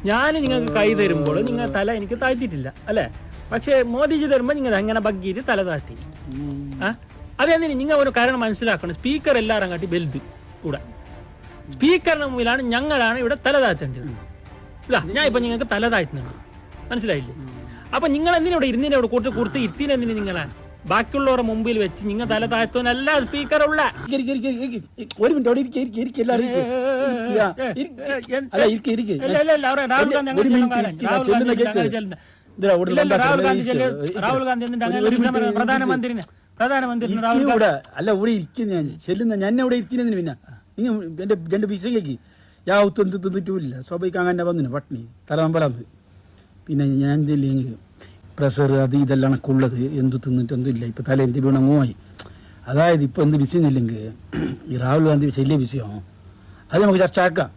ഞാൻ നിങ്ങൾക്ക് കൈ തരുമ്പോൾ നിങ്ങൾ തല എനിക്ക് താഴ്ത്തിയിട്ടില്ല അല്ലേ? പക്ഷേ മോദിജി തരുമ്പോൾ നിങ്ങൾ അങ്ങനെ ബഗ്ഗിയിട്ട് തല താഴ്ത്തി. അതെന്തിന് നിങ്ങൾ ഒരു കാരണം മനസ്സിലാക്കണം. സ്പീക്കർ എല്ലാവരും കാട്ടി വലുത് ഇവിടെ. സ്പീക്കറിന് മുമ്പിലാണ് ഞങ്ങളാണ് ഇവിടെ തല താഴ്ത്തേണ്ടത്. ഇതാ ഞാൻ ഇപ്പൊ നിങ്ങൾക്ക് തല താഴ്ത്തുന്നുണ്ട്, മനസ്സിലായില്ലേ? അപ്പൊ നിങ്ങൾ എന്തിനാ ഇവിടെ ഇരുന്നിനെ ഇവിടെ കൊടുത്ത് ഇരുത്തിനെന്തിന് നിങ്ങളെ ബാക്കിയുള്ളവരുടെ മുമ്പിൽ വെച്ച് നിങ്ങൾ തല താഴ്ത്തുന്നല്ല സ്പീക്കർ ഉള്ള. ഒരു മിനിറ്റ് അവിടെ രാഹുൽ ഗാന്ധി പ്രധാനമന്ത്രി അല്ല ഇവിടെ ഇരിക്കുന്ന ഞാൻ ചെല്ലുന്ന ഞാൻ ഇവിടെ ഇരിക്കുന്നതിന് പിന്നെ നിങ്ങൾ എന്റെ രണ്ട് പീസ കേക്ക് യാവത്ത് എന്ത് തിന്നിട്ടുമില്ല. സ്വാഭാവികം അങ്ങനെ വന്നിന് പട്ടിണി തലമ്പലാന്ന്. പിന്നെ ഞാൻ എന്തില്ലെങ്കിൽ പ്രഷർ അത് ഇതെല്ലാം ഉള്ളത് എന്ത് തിന്നിട്ട് എന്തില്ല. ഇപ്പം തല എന്ത് വീണങ്ങുമായി. അതായത് ഇപ്പം എന്ത് വിഷയമില്ലെങ്കിൽ ഈ രാഹുൽ ഗാന്ധി വലിയ വിഷയമാണോ അത് നമുക്ക് ചർച്ച ആക്കാം.